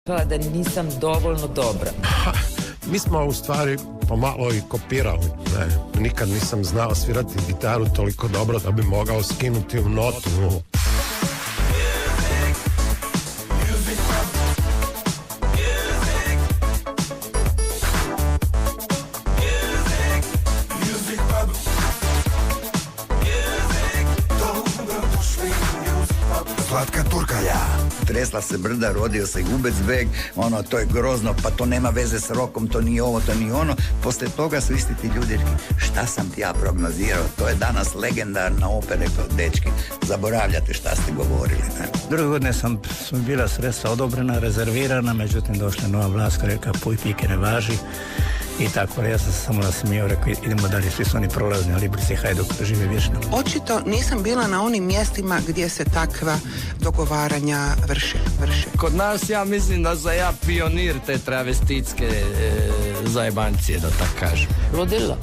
Da nisam dovoljno dobra. Mi smo u stvari pomalo i kopirali. Ne? Nikad nisam znao svirati gitaru toliko dobro da bi mogao skinuti u notu. Slatka Turkalja. Tresla se brda, rodio se Gubecbeg, to je grozno, pa to nema veze s rokom, to nije ovo, to nije ono. Poslije toga su isti ti ljudi rekli, šta sam ti ja prognozirao, to je danas legendarna opera, dečki, zaboravljate šta ste govorili. Ne? Druge godine su bila sredstva odobrena, rezervirana, međutim došla je nova vlast koja reka puj pike ne važi. I tako, ja sam se samo nasmijao, rekao, idemo dalje, svi su oni prolazni, ali Librici Hajduk žive vječno. Očito nisam bila na onim mjestima gdje se takva dogovaranja vrše. Kod nas ja mislim da sam ja pionir te travestitske zajebancije, da tak kažem. Ludilo.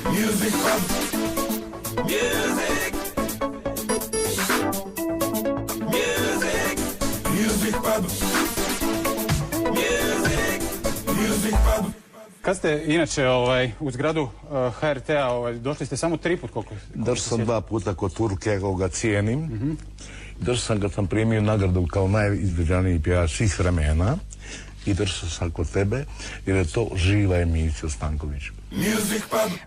Music Pub. Kad ste inače u zgradu HRT-a, došli ste samo 3 puta? Došao sam 2 puta kod Turke, kako ga cijenim. Došao sam kad sam primio nagradu kao najizbježaniji pjevač svih vremena. I došao sam kod tebe jer je to živa emisija Stanković.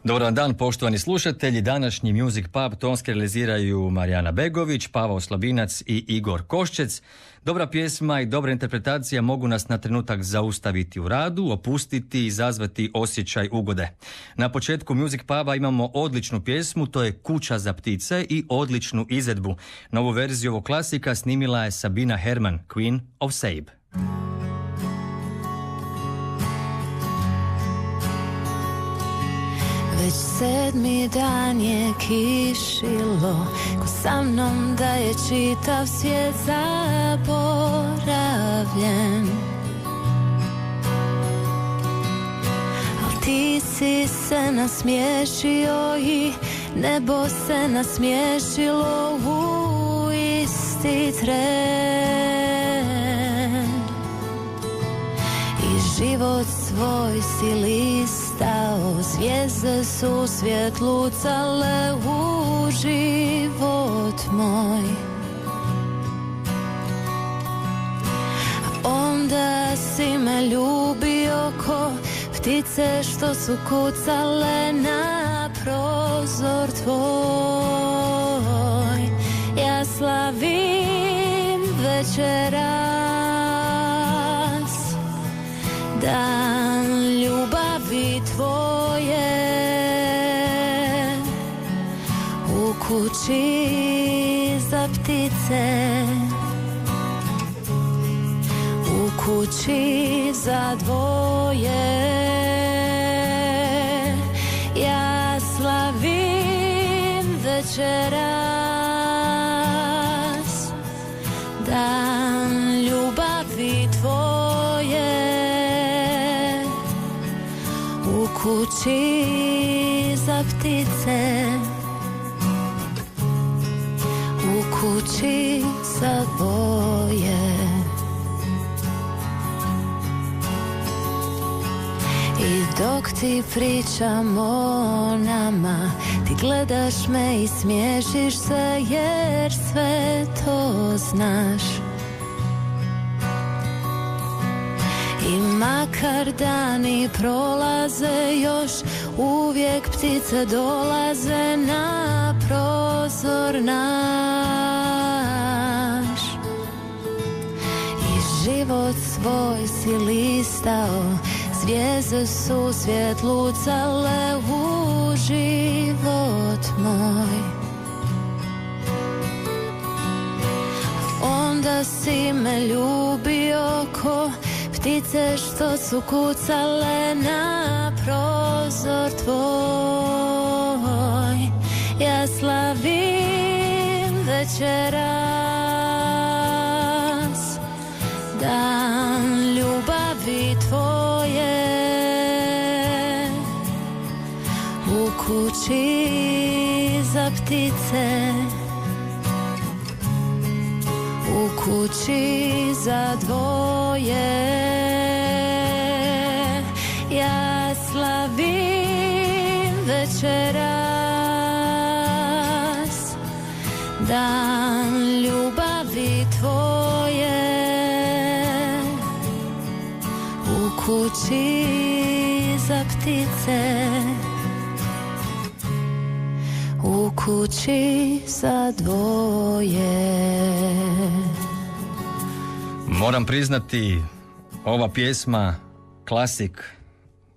Dobar dan, poštovani slušatelji. Današnji Music Pub tonski realiziraju Marijana Begović, Pavao Slabinac i Igor Koščec. Dobra pjesma i dobra interpretacija mogu nas na trenutak zaustaviti u radu, opustiti i izazvati osjećaj ugode. Na početku Music Puba imamo odličnu pjesmu, to je Kuća za ptice i odličnu izvedbu. Novu verziju ovog klasika snimila je Sabina Herman, Queen of Sabe. Već 7. dan je kišilo, ko sa mnom da je čitav svijet zaboravljen. Al ti si se nasmiješio i nebo se nasmiješilo u isti tren. I život svoj si listao, zvijezde su svjetlucale u život moj. A onda si me ljubio ko ptice što su kucale na prozor tvoj. Ja slavim večeras dan ljubavi tvoje u kući za ptice, u kući za dvoje. Ja slavim večeras dan ljubavi tvoje u kući za ptice, u kući za dvoje. I dok ti pričam o nama, ti gledaš me i smiješiš se jer sve to znaš. I makar dani prolaze još, uvijek ptice dolaze na prozor naš. I život svoj si listao, zvijezde su svjetlucale u život moj. Onda si me ljubio ko ptice što su kucale na prozor tvoj. Ja slavim večeras dan ljubavi tvoje u kući za ptice, u kući kući za dvoje. Ja slavim večeras dan ljubavi tvoje. U kući za ptice, u kući za dvoje. Moram priznati, ova pjesma, klasik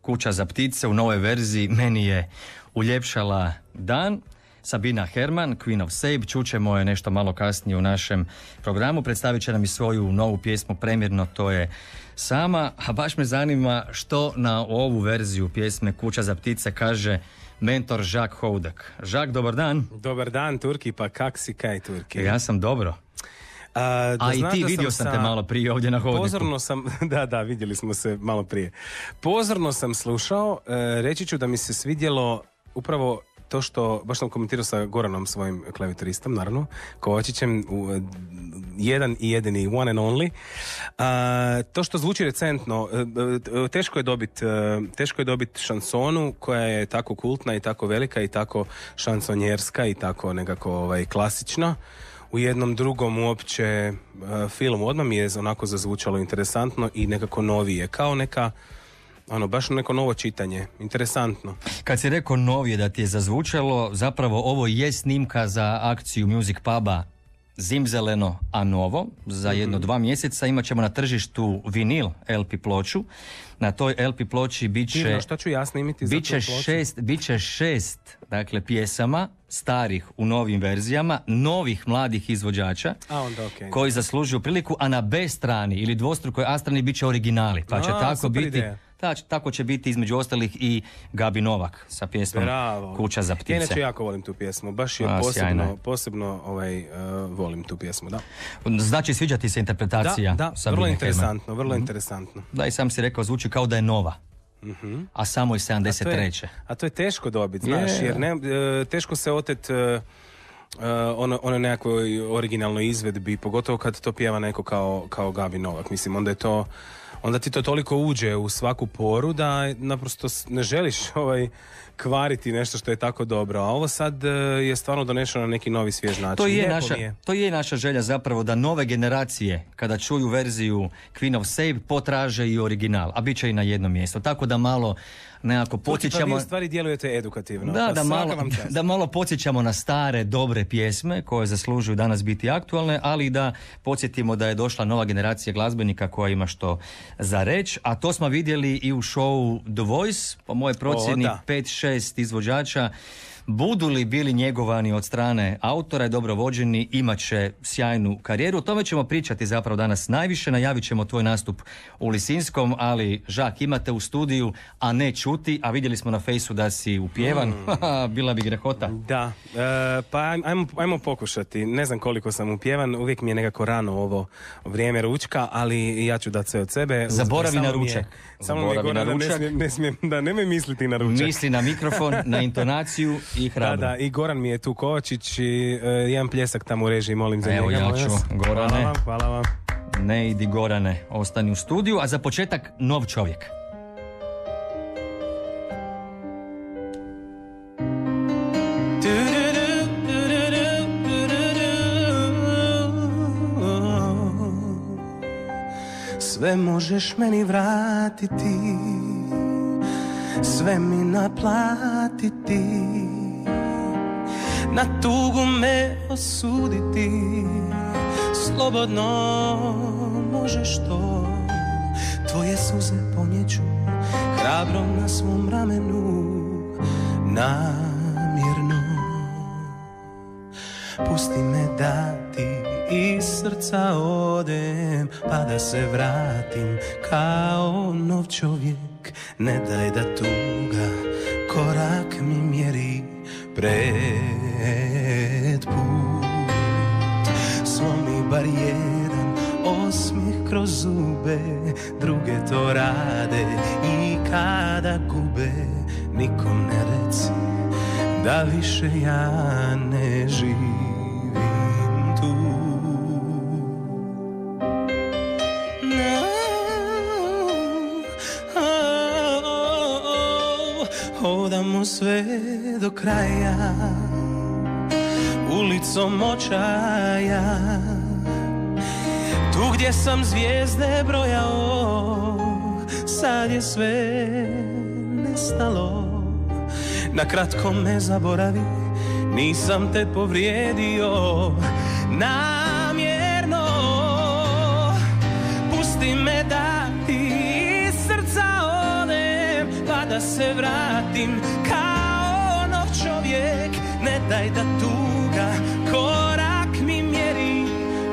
Kuća za ptice u novoj verziji, meni je uljepšala dan. Sabina Herman, Queen of Sabe, čućemo je nešto malo kasnije u našem programu. Predstavit će nam i svoju novu pjesmu premjerno, to je Sama. A baš me zanima što na ovu verziju pjesme Kuća za ptice kaže mentor Jacques Houdek. Jacques, dobar dan. Dobar dan, Turki, pa kak si kaj, Turki? Ja sam dobro. A i ti, vidio sam te malo prije ovdje na hodniku. Pozorno sam, da, vidjeli smo se malo prije. Pozorno sam slušao, reći ću da mi se svidjelo upravo to što, baš sam komentirao sa Goranom, svojim klavitoristom, naravno, Kovačićem, jedan i jedini, one and only. To što zvuči recentno, teško je dobiti šansonu koja je tako kultna i tako velika i tako šansonjerska i tako nekako klasična. U jednom drugom uopće filmu odmah mi je onako zazvučalo interesantno i nekako novije, kao neka baš neko novo čitanje, interesantno. Kad si rekao novije da ti je zazvučalo, zapravo ovo je snimka za akciju Music Puba Zimzeleno a novo. Za 1-2 mjeseca imat ćemo na tržištu vinil LP ploču. Na toj LP ploči bit će... Šta ću ja snimiti za tu ploču? Bit će 6 dakle, pjesama, starih u novim verzijama, novih mladih izvođača, koji zaslužuju priliku, a na B strani ili dvostrukoj A strani bit će originali. Pa će tako biti... Tako će biti između ostalih i Gabi Novak sa pjesmom Kuća za ptice. Ja inače jako volim tu pjesmu, baš je posebno volim tu pjesmu, da. Znači sviđa ti se interpretacija? Da, vrlo interesantno. Da, i sam si rekao, zvuči kao da je nova. A samo je 73. A to je teško dobiti, znaš, jer teško se otet ono nekakvoj originalnoj izvedbi, pogotovo kad to pjeva neko kao Gabi Novak. Mislim, onda ti to toliko uđe u svaku poru da naprosto ne želiš kvariti nešto što je tako dobro. A ovo sad je stvarno donešeno na neki novi svjež način. To je naša želja zapravo, da nove generacije kada čuju verziju Queen of Sabe potraže i original, a bit će i na jednom mjestu. Tako da malo nekako podsjećamo... Pa vi u stvari djelujete edukativno. Da malo podsjećamo na stare, dobre pjesme koje zaslužuju danas biti aktualne, ali i da podsjetimo da je došla nova generacija glazbenika koja ima što za reći. A to smo vidjeli i u showu The Voice, po moje procjeni 5-6 izvođača. Budu li bili njegovani od strane autora i dobro vođeni, imat će sjajnu karijeru. O tome ćemo pričati zapravo danas najviše. Najavit ćemo tvoj nastup u Lisinskom, ali Žak, imate u studiju, a ne čuti, a vidjeli smo na fejsu da si upjevan. Bila bi grehota. Da, pa ajmo pokušati. Ne znam koliko sam upjevan, uvijek mi je nekako rano ovo vrijeme ručka, ali ja ću dati sve od sebe. Zaboravi na ručak. Samo mi je Goran da nemoj misliti na ručak. Misli na mikrofon, na intonaciju i hrabro. Da, i Goran mi je tu Kovačić i jedan pljesak tamo u režiji, molim za njega. Evo ja ću, Gorane. Hvala vam. Ne idi Gorane, ostani u studiju, a za početak nov čovjek. Sve možeš meni vratiti, sve mi naplatiti, na tugu me osuditi, slobodno možeš to. Tvoje suze ponjeću hrabro na svom ramenu, namjerno. Pusti me da ti iz srca odem, pa da se vratim kao nov čovjek. Ne daj da tuga korak mi mjeri pred put. Slomi bar jedan osmijeh kroz zube, druge to rade i kada gube. Nikom ne reci da više ja ne živim tu. idemo sve do kraja, ulicom očaja, tu gdje sam zvijezde brojao, sad je sve nestalo. Na kratko me zaboravi, nisam te povrijedio namjerno. Pusti me da ti iz srca odem, pa da se vratim kao nov čovjek. Ne daj da tuga korak mi mjeri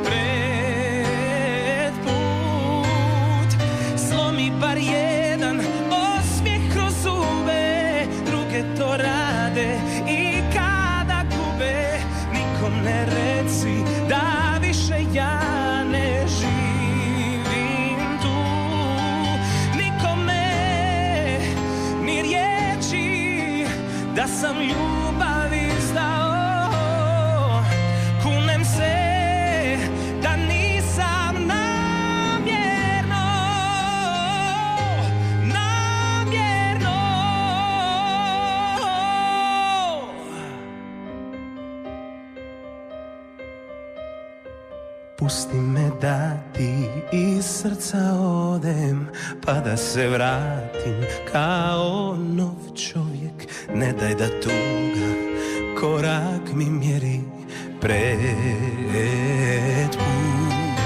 pred put. Slomi bar jedan osmijeh kroz zube, druge to rade i kada gube. Nikom ne reci da više ja ne živim tu. Nikome ni riječi da sam ljubav izdao. Kunem se da nisam namjerno Pusti me da ti iz srca odem, pa da se vratim kao nov čovjek. Ne daj da tuga korak mi mjeri pred put.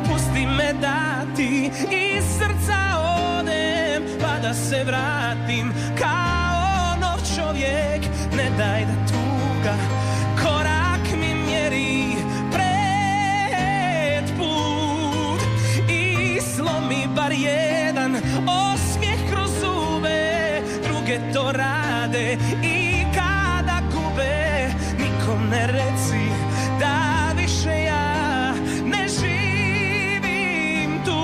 Pusti me da ti iz srca odem, pa da se vratim kao nov čovjek. Ne daj da tuga korak mi mjeri pred put. I slomi bar jedan osmijeh kroz zube, druge to rade i kada gube. Nikom ne reci da više ja ne živim tu.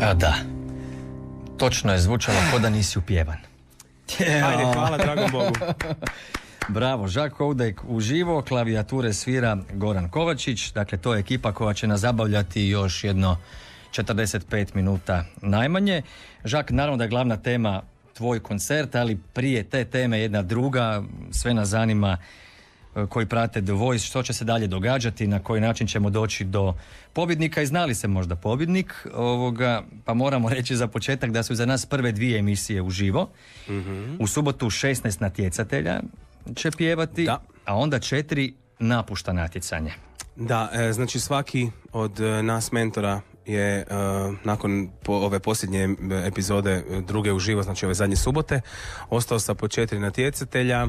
A da, točno je zvučalo ko da nisi upjevan. Ajde, hvala dragom Bogu. Bravo, Žak Oudek uživo, klavijature svira Goran Kovačić, dakle to je ekipa koja će nas zabavljati još jedno 45 minuta najmanje. Žak, naravno da je glavna tema tvoj koncert, ali prije te teme jedna druga, sve nas zanima koji prate The Voice, što će se dalje događati, na koji način ćemo doći do pobjednika i znali se možda pobjednik ovoga, pa moramo reći za početak da su za nas prve 2 emisije uživo. U subotu 16 natjecatelja će pjevati, a onda 4 napušta natjecanje. Da, znači svaki od nas mentora je nakon ove posljednje epizode druge uživo, znači ove zadnje subote, ostao sa po 4 natjecatelja.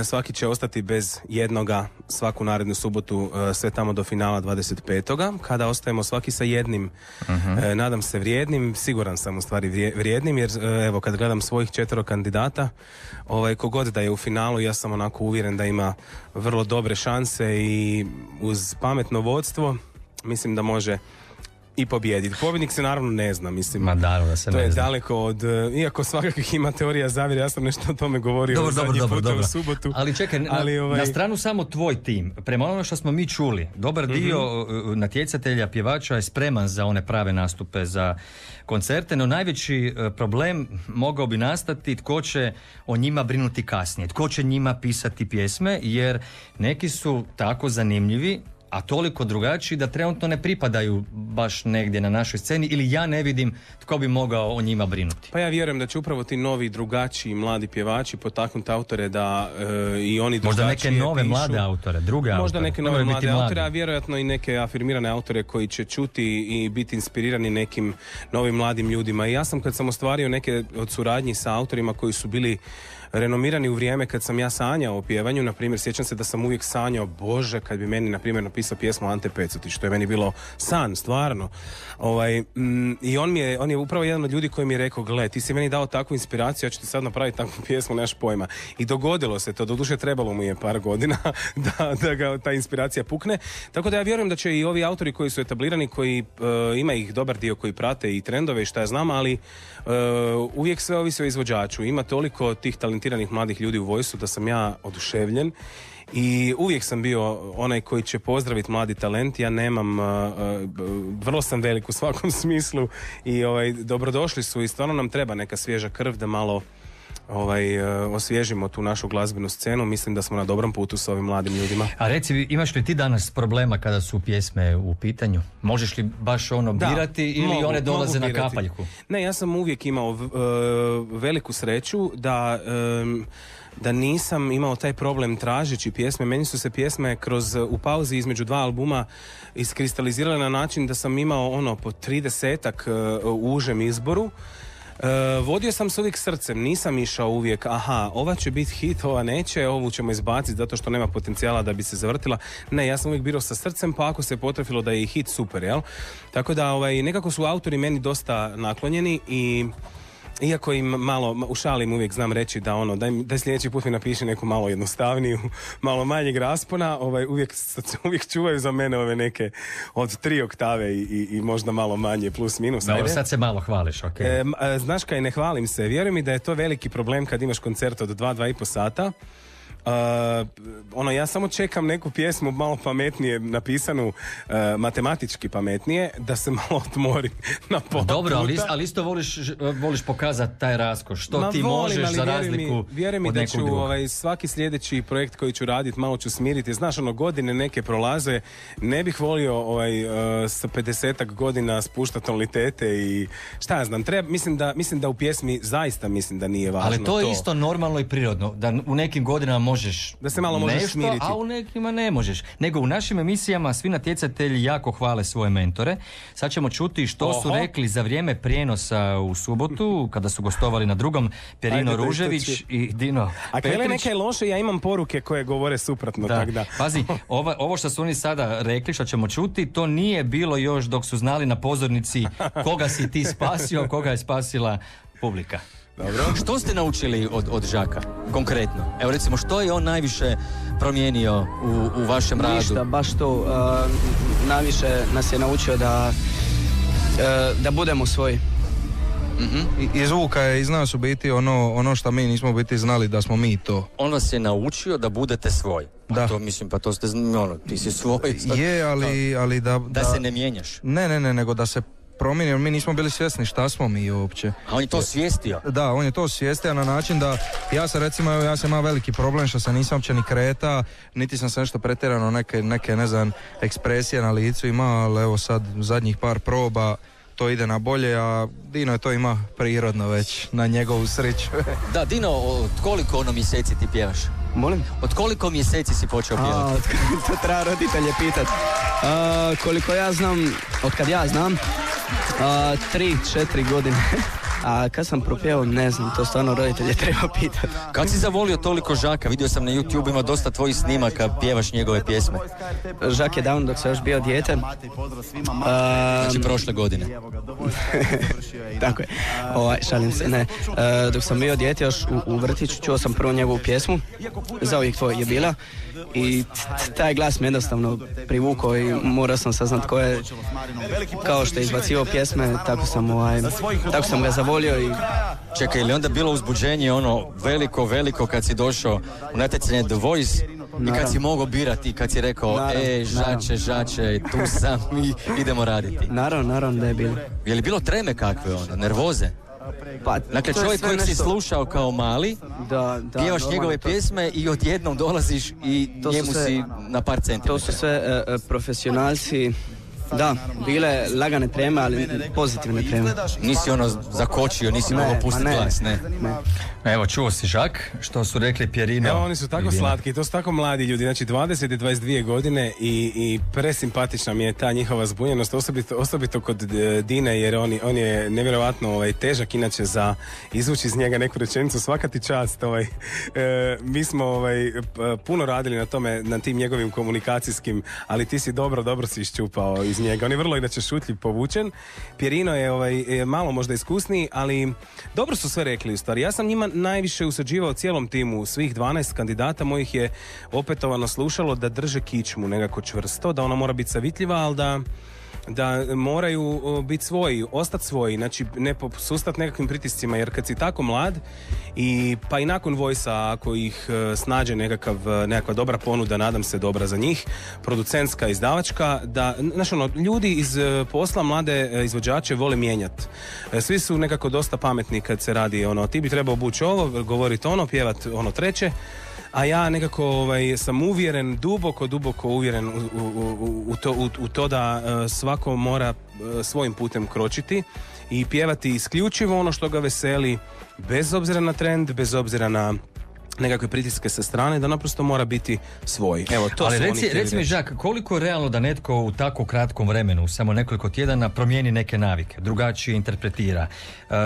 Svaki će ostati bez jednoga svaku narednu subotu, sve tamo do finala 25. kada ostajemo svaki sa jednim, nadam se vrijednim, siguran sam u stvari vrijednim, jer evo kad gledam svojih 4 kandidata, kogod da je u finalu, ja sam onako uvjeren da ima vrlo dobre šanse i uz pametno vodstvo mislim da može i pobijediti. Pobjednik se naravno ne zna, mislim. Da se to ne je zna. Daleko od, iako svakakvih ima teorija zavjere, ja sam nešto o tome govorio zadnji put u subotu. Ali čekaj, na stranu samo tvoj tim. Prema onome što smo mi čuli, dobar dio natjecatelja, pjevača je spreman za one prave nastupe, za koncerte, no najveći problem mogao bi nastati tko će o njima brinuti kasnije, tko će njima pisati pjesme, jer neki su tako zanimljivi, a toliko drugačiji da trenutno ne pripadaju baš negdje na našoj sceni, ili ja ne vidim tko bi mogao o njima brinuti. Pa ja vjerujem da će upravo ti novi, drugačiji, mladi pjevači potaknuti autore da i oni drugačije možda neke nove pišu. Mlade autore, druge autore. Možda neke nove mlade autore, a vjerojatno i neke afirmirane autore koji će čuti i biti inspirirani nekim novim mladim ljudima. I ja sam, kad sam ostvario neke od suradnji sa autorima koji su bili renomirani u vrijeme kad sam ja sanjao o pjevanju. Na primjer, sjećam se da sam uvijek sanjao, Bože, kad bi meni, na primjer, napisao pjesmu Ante Pecutić, što je meni bilo san, stvarno. I on je upravo jedan od ljudi koji mi je rekao, gle, ti si meni dao takvu inspiraciju, ja ću ti sad napraviti takvu pjesmu, nemaš pojma. I dogodilo se to, doduše trebalo mu je par godina da ga ta inspiracija pukne. Tako da ja vjerujem da će i ovi autori koji su etablirani, koji ima ih dobar dio koji prate i trendove i šta ja znam, ali uvijek sve ovisi o izvođaču. Ima toliko tih talentiranih mladih ljudi u Voice-u da sam ja oduševljen. I uvijek sam bio onaj koji će pozdraviti mladi talent. Ja nemam, vrlo sam velik u svakom smislu i dobrodošli su i stvarno nam treba neka svježa krv da malo osvježimo tu našu glazbenu scenu. Mislim da smo na dobrom putu s ovim mladim ljudima. A reci, imaš li ti danas problema kada su pjesme u pitanju? Možeš li baš birati ili one dolaze na kapaljku? Ne, ja sam uvijek imao veliku sreću da nisam imao taj problem tražeći pjesme. Meni su se pjesme u pauzi između 2 albuma iskristalizirale na način da sam imao po 30-ak u užem izboru. Vodio sam se uvijek srcem, nisam išao uvijek, ova će biti hit, ova neće, ovu ćemo izbaciti zato što nema potencijala da bi se zavrtila. Ne, ja sam uvijek birao sa srcem, pa ako se potrefilo da je i hit, super, jel? Tako da nekako su autori meni dosta naklonjeni i iako im malo u šalim uvijek znam reći da da sljedeći put mi napiši neku malo jednostavniju, malo manjeg raspona, uvijek čuvaju za mene ove neke od 3 oktave i možda malo manje, plus minus. Dobro, sad se malo hvališ, ok. Znaš kaj, ne hvalim se. Vjeruj mi da je to veliki problem kad imaš koncert od 2-2,5 sata. Ja samo čekam neku pjesmu malo pametnije napisanu, matematički pametnije, da se malo otmorim na pola. Dobro, ali isto voliš pokazati taj raskoš, što ti možeš za razliku vjeruj mi od nekog drugog. Da ću svaki sljedeći projekt koji ću raditi malo ću smiriti. Znaš, godine neke prolaze, ne bih volio sa 50-ak godina spuštati tonalitete i šta ja znam, mislim da u pjesmi zaista mislim da nije važno. Ali to je isto normalno i prirodno, da u nekim godinama možeš da se malo možeš nešto, smiriti, a u nekima ne možeš. Nego u našim emisijama svi natjecatelji jako hvale svoje mentore. Sad ćemo čuti što su rekli za vrijeme prijenosa u subotu, kada su gostovali na drugom, Perino Ružević i Dino Petrić. A neke loše, ja imam poruke koje govore suprotno. Da. Pazi, ovo što su oni sada rekli, što ćemo čuti, to nije bilo još dok su znali na pozornici koga si ti spasio, koga je spasila publika. Dobro. Što ste naučili od Žaka, konkretno? Evo recimo, što je on najviše promijenio u vašem radu? Ništa, baš to. Najviše nas je naučio da budemo svoji. Mm-hmm. I zvuka je iz nas u biti ono što mi nismo biti znali da smo mi to. On vas je naučio da budete svoj. Pa to ste ti si svoj. Je, ali da se ne mijenjaš. Ne, nego da se promijenio, mi nismo bili svjesni šta smo mi uopće. A on je to osvijestio? Da, on je to osvijestio na način da ja sam imao veliki problem što se nisam uopće ni kreta, niti sam se nešto pretjerano neke ne znam, ekspresije na licu imao, ali evo sad zadnjih par proba to ide na bolje, a Dino je to ima prirodno već, na njegovu sreću. Da, Dino, od koliko mjeseci ti pjevaš? Molim? Od koliko mjeseci si počeo pjevati? To treba roditelje pitati. Koliko ja znam, od kad ja znam, 3-4 godine. A kad sam propjevao, ne znam, to stvarno roditelje treba pitati. Kad si zavolio toliko Žaka? Vidio sam na YouTube, ima dosta tvojih snimaka, pjevaš njegove pjesme. Žak je davno dok sam još bio dijete. Znači prošle godine. Tako je. Šalim se, ne. Dok sam bio dijete još u vrtiću, čuo sam prvo njegovu pjesmu. Zauvijek tvoj je bila. I taj glas me jednostavno privukao i morao sam saznat ko je, kao što je izbacivao pjesme, tako sam ga zavolio i... Čekaj, ili onda bilo uzbuđenje veliko kad si došao u natjecanje The Voice i kad si mogao birati, kad si rekao žače, tu sam i idemo raditi? Naravno da je bilo. Je li bilo treme kakve onda, nervoze? Dakle, čovjek kojeg si slušao kao mali, pjevaš njegove pjesme i odjednom dolaziš i njemu si na par centimetara. To su sve profesionalci Da, bile lagane treme, ali pozitivne treme. Nisi zakočio, nisi mogao pustiti glas, ne? Evo, čuo si Žak, što su rekli Pierino. Evo, oni su tako slatki, to su tako mladi ljudi, znači 20 i 22 godine i presimpatična mi je ta njihova zbunjenost, osobito kod Dine, jer on je nevjerojatno težak, inače za izvući iz njega neku rečenicu, svaka ti čast. Mi smo puno radili na tome, na tim njegovim komunikacijskim, ali ti si dobro si iščupao iz njega. On je vrlo inače šutljiv, povučen. Pierino je malo možda iskusniji, ali dobro su sve rekli u stvari. Ja sam njima najviše usađivao cijelom timu, svih 12 kandidata mojih je opetovano slušalo da drže kičmu nekako čvrsto, da ona mora biti savitljiva, ali da moraju biti svoji, ostati svoji, znači ne posustati nekakvim pritiscima, jer kad si tako mlad pa i nakon Voice-a, ako ih snađe nekakva dobra ponuda, nadam se dobra za njih, producentska, izdavačka, da, znači ljudi iz posla, mlade izvođače vole mijenjati. Svi su nekako dosta pametni kad se radi ti bi trebao obući ovo, govoriti pjevat treće, a ja nekako sam uvjeren, duboko uvjeren u to da svako mora svojim putem kročiti i pjevati isključivo ono što ga veseli, bez obzira na trend, bez obzira na nekakve pritiske sa strane, da naprosto mora biti svoj. Evo, to ali su reci mi, Žak, koliko je realno da netko u tako kratkom vremenu, samo nekoliko tjedana, promijeni neke navike, drugačije interpretira,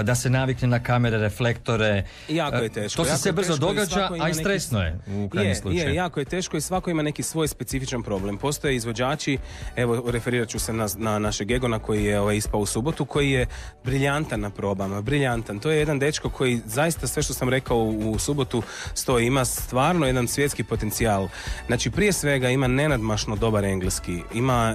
da se navikne na kamere, reflektore? Jako je teško. To se sve brzo događa, a i stresno je u krajnjem slučaju. Jako je teško i svako ima neki svoj specifičan problem. Postoje izvođači, evo, referirat ću se na našeg Egona koji je ispao u subotu, koji je briljantan na probama, briljantan. To je jedan dečko koji zaista sve što sam rekao u subotu stoji, ima stvarno jedan svjetski potencijal. Znači, prije svega ima nenadmašno dobar engleski, ima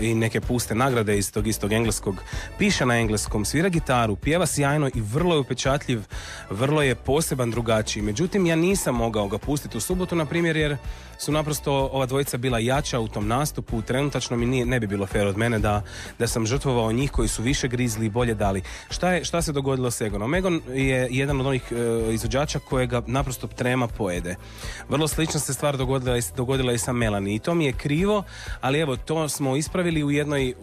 i neke puste nagrade iz tog istog engleskog, piše na engleskom, svira gitaru, pjeva sjajno i vrlo je upečatljiv, vrlo je poseban, drugačiji. Međutim, ja nisam mogao ga pustiti u subotu, na primjer, jer su naprosto ova dvojica bila jača u tom nastupu. Trenutačno mi ne bi bilo fair od mene da sam žrtvovao njih koji su više grizli i bolje dali. Šta se dogodilo s Egonom? Egon je jedan od onih izvođača kojega naprosto trema pojede. Vrlo slična se stvar dogodila i sa Melanie i to mi je krivo, ali evo, to smo ispravili u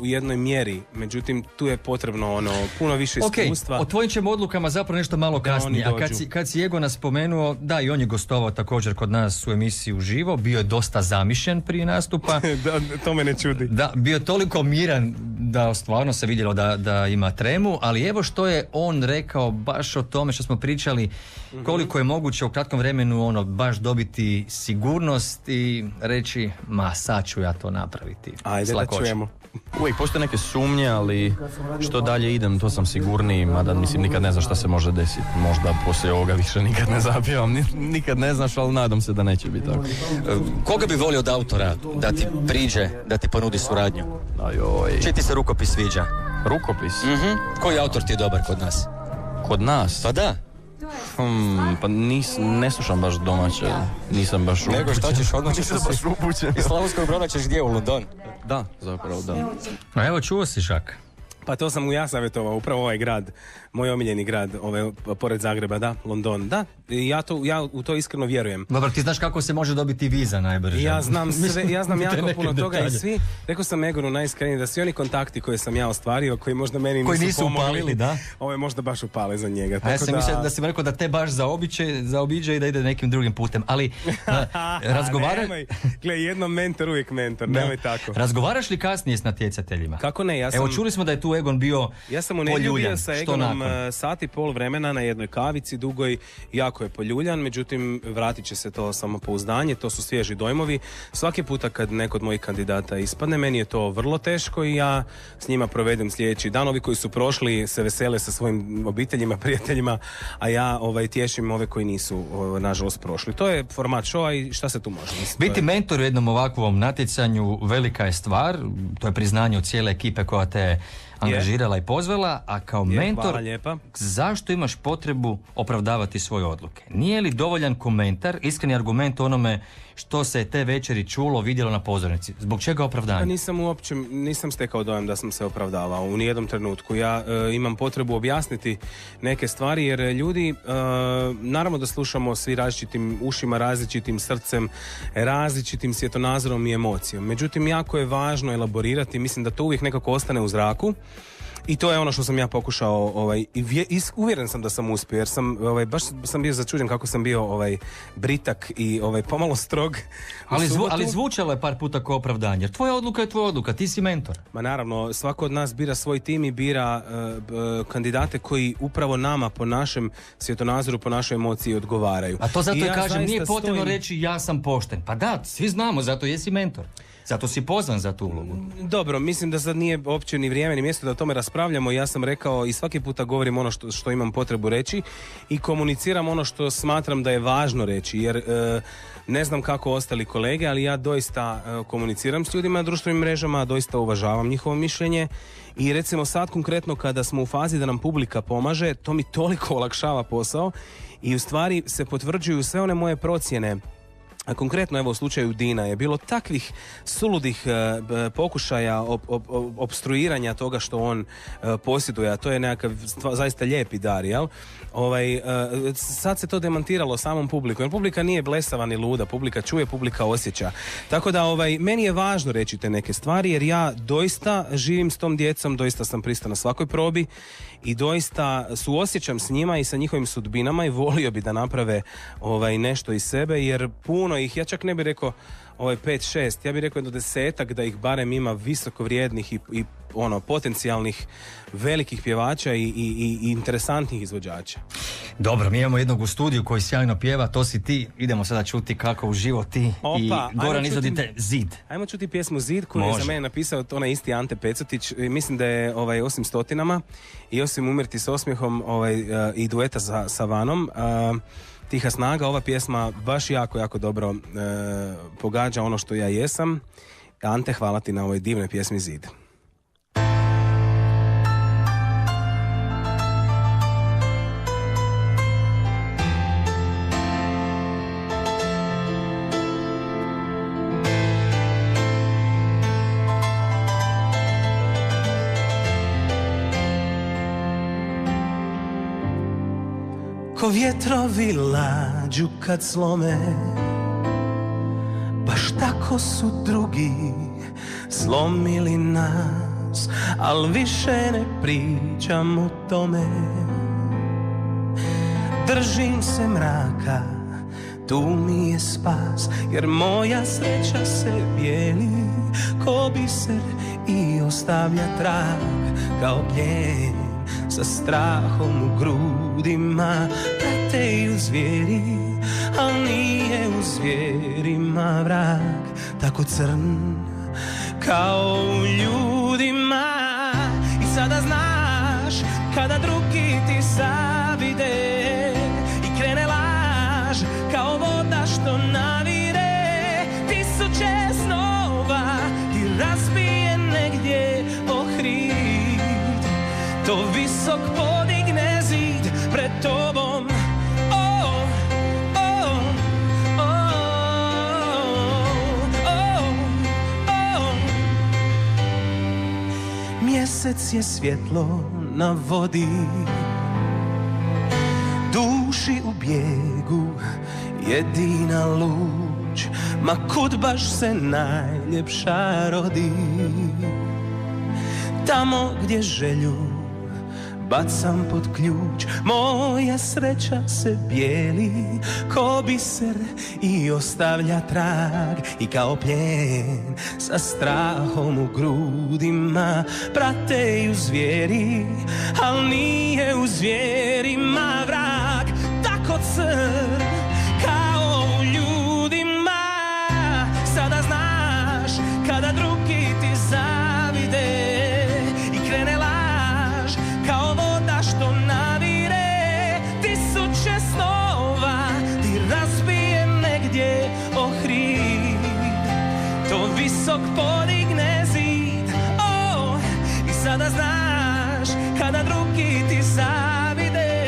jednoj mjeri. Međutim, tu je potrebno puno više iskustva. O tvojim ćemo odlukama zapravo nešto malo kasnije. A kad si Egona spomenuo, da, i on je gostovao također kod nas u emisiji Uživo, bio je dosta zamišljen prije nastupa. Da, to me ne čudi. Da, bio toliko miran da stvarno se vidjelo da ima tremu, ali evo što je on rekao baš o tome što smo pričali, koliko je moguće u kratkom vremenu baš dobiti sigurnost i reći, sad ću ja to napraviti. Ajde da čujemo. Uvijek postoje neke sumnje, ali što dalje idem, to sam sigurniji, mada mislim nikad ne znaš šta se može desiti. Možda poslije ovoga više nikad ne zapjevam, nikad ne znaš, ali nadam se da neće biti tako. Koga bi volio od autora da ti priđe, da ti ponudi suradnju? Ajoj. Čiji ti se rukopis sviđa? Rukopis? Koji autor ti je dobar kod nas? Kod nas? Pa da. Pa ne slušam baš domaće, nisam baš upućen. Nego šta ćeš odmah? Nisam baš upućen. Iz Slavonskog Broda ćeš gdje, u London? Da, zapravo da. A evo, čuo si Žak. Pa to sam mu ja savjetovao, upravo ovaj grad, moj omiljeni grad, pored Zagreba, da, London, da. Ja u to iskreno vjerujem. Dobro, ti znaš kako se može dobiti viza najbrže? Ja znam jako puno toga i svi, rekao sam Egonu najiskrenije da svi oni kontakti koje sam ja ostvario, koji možda meni nisu pomogli, upalili, da? Ove možda baš upale za njega. A ja sam mislio da si mi rekao da te baš zaobiđe i da ide nekim drugim putem, ali Gle, jednom mentor, uvijek mentor, nemoj tako. Razgovaraš li kasnije s natjecateljima? Kako ne, Evo, čuli smo da je tu Egon bio poljuljan. Ja sam u nedjelju bio sa Egonom sat i pol vremena na jednoj kavici dugoj, jako je poljuljan, međutim vratit će se to samopouzdanje, to su svježi dojmovi. Svaki puta kad neko od mojih kandidata ispadne, meni je to vrlo teško i ja s njima provedem sljedeći dan. Ovi koji su prošli se vesele sa svojim obiteljima, prijateljima, a ja tješim ove koji nisu nažalost prošli. To je format showa i šta se tu može? Biti mentor u jednom ovakvom natjecanju velika je stvar, to je priznanje od cijele ekipe koja te angažirala i pozvala, a kao mentor, zašto imaš potrebu opravdavati svoje odluke? Nije li dovoljan komentar, iskreni argument onome što se te večeri čulo, vidjelo na pozornici. Zbog čega opravdanje? Nisam stekao dojam da sam se opravdavao u nijednom trenutku. Ja imam potrebu objasniti neke stvari jer ljudi, naravno da slušamo svi različitim ušima, različitim srcem, različitim svjetonazorom i emocijom. Međutim, jako je važno elaborirati, mislim da to uvijek nekako ostane u zraku. I to je ono što sam ja pokušao, uvjeren sam da sam uspio, jer baš sam bio začuđen kako sam bio britak i pomalo strog. Ali zvučalo je par puta kao opravdanje, jer tvoja odluka je tvoja odluka, ti si mentor. Ma naravno, svako od nas bira svoj tim i bira kandidate koji upravo nama po našem svjetonazoru, po našoj emociji odgovaraju. A to zato ja kažem, nije potrebno reći ja sam pošten. Pa da, svi znamo, zato jesi mentor. Zato si pozvan za tu ulogu. Dobro, mislim da sad nije uopće ni vrijeme ni mjesto da o tome raspravljamo. Ja sam rekao i svaki puta govorim ono što imam potrebu reći i komuniciram ono što smatram da je važno reći, jer ne znam kako ostali kolege, ali ja doista komuniciram s ljudima na društvenim mrežama, doista uvažavam njihovo mišljenje i recimo sad konkretno kada smo u fazi da nam publika pomaže, to mi toliko olakšava posao i u stvari se potvrđuju sve one moje procjene. A konkretno evo u slučaju Dina je bilo takvih suludih pokušaja opstruiranja toga što on posjeduje, a to je nekakav zaista lijepi dar, jel? Sad se to demantiralo samom publiku, jer publika nije blesava ni luda, publika čuje, publika osjeća. Tako da meni je važno reći te neke stvari, jer ja doista živim s tom djecom, doista sam prisutan na svakoj probi i doista suosjećam s njima i sa njihovim sudbinama i volio bi da naprave nešto iz sebe, jer puno ih, ja čak ne bih rekao 5-6, ja bih rekao jedno 10 da ih barem ima visoko vrijednih i potencijalnih velikih pjevača i interesantnih izvođača. Dobro, mi imamo jednog u studiju koji sjajno pjeva, to si ti. Idemo sada čuti kako uživo ti i Goran izvodite Zid. Ajmo čuti pjesmu Zid koju je za mene napisao onaj isti Ante Pecetić. Mislim da je osim Stotinama i osim Umrti s osmijehom i dueta sa Vanom, Tiha snaga, ova pjesma baš jako dobro pogađa ono što ja jesam. Ante, hvala ti na ovoj divnoj pjesmi Zid. Ko vjetrovi lađu kad slome, baš tako su drugi slomili nas, al više ne pričam o tome. Držim se mraka, tu mi je spas, jer moja sreća se bijeli ko biser i ostavlja trag kao plijen. Sa strahom u grudima prate ju zvijeri, al nije u zvijerima vrag tako crn kao u ljudima. I sada znaš kada drugi ti zavide i krene laž kao voda što navire, tisuće snova ti razbije negdje ohrid. To visok podigne zid pred tobom. Oh, oh, oh, oh, oh. Mjesec je svjetlo na vodi, duši u bijegu jedina luč, ma kud baš se najljepša rodi. Tamo gdje želju bacam pod ključ, moja sreća se bijeli ko biser i ostavlja trag. I kao plijen sa strahom u grudima prate ju zvijeri, al nije u zvijerima vrag tako crn kao u ljudima. Sada znaš kada drugi ti zavide i krene laž kao voda što navire, tisuće snova ti razbije negdje ohrid. To visok podigne zid, oh, i sada znaš kada drugi ti zavide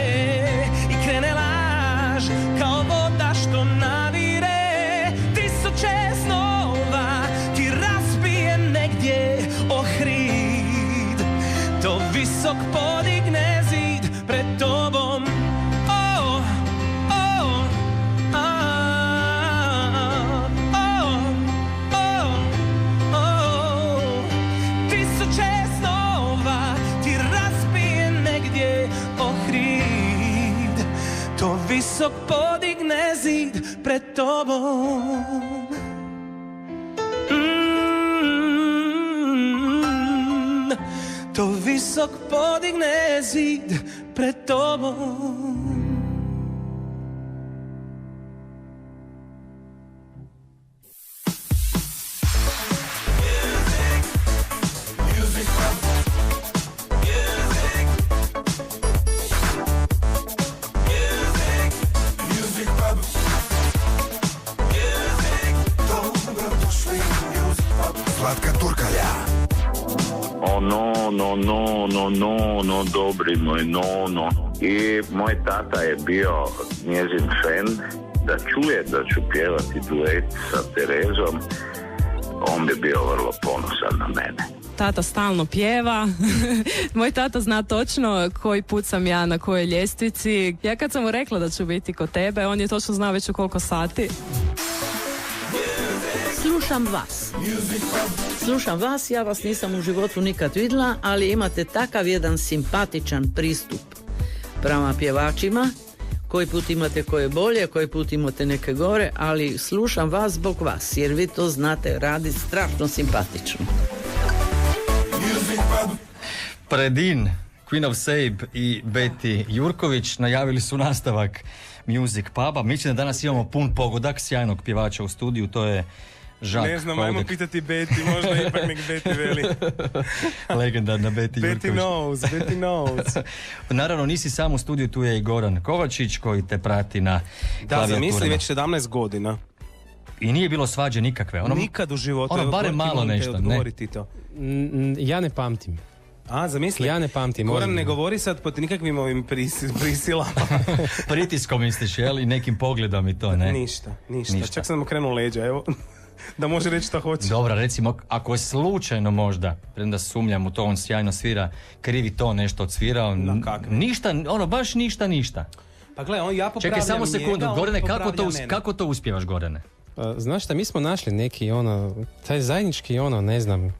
i krene laž kao voda što navire, tisuće pred tobom. To visok podigne zid pred tobom. Zlatka Turkalja. No, dobri moj, no. I moj tata je bio njezin fan, da čuje da ću pjevati duet sa Terezom, on bi bio vrlo ponosan na mene. Tata stalno pjeva, moj tata zna točno koji put sam ja na kojoj ljestvici. Ja kad sam mu rekla da ću biti kod tebe, on je točno znao već u koliko sati. Slušam vas, ja vas nisam u životu nikad vidjela, ali imate takav jedan simpatičan pristup prema pjevačima. Koji put imate koje bolje, koji put imate neke gore, ali slušam vas zbog vas, jer vi to znate raditi strašno simpatično. Predin, Queen of Sabe i Beti Jurković najavili su nastavak Music Puba. Mislim da danas imamo pun pogodak sjajnog pjevača u studiju, to je Žak. Ne znam, ajmo pitati Beti, možda ipak nek Beti veli. Legendarna Beti Jurković. Beti knows. Naravno, nisi sam u studiju, tu je i Goran Kovačić koji te prati na klavijaturama. Da, zamisli, već 17 godina. I nije bilo svađe nikakve. Nikad u životu. Ono, barem malo nešto, ne? To. Ja ne pamtim. A, zamisli. Ja ne pamtim. Goran ne govori sad pod nikakvim ovim prisilama. Pritiskom misliš, jel? I nekim pogledom i to, ne? Ništa. Čak sam okrenuo leđa, evo. Da može reći što hoće. Dobra, recimo, ako je slučajno možda, premda sumnjam u to, on sjajno svira, krivi to nešto odsvirao, ništa, ono, baš ništa. Pa gle, ja popravljam. Čekaj, samo sekundu, Gorane, njega, kako to uspijevaš, Gorane? Znaš šta, mi smo našli neki, taj zajednički, ne znam,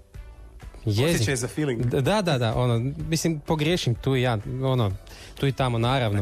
jezik. Osjećaj za feeling. Da, mislim, pogriješim tu i ja, tu i tamo, naravno.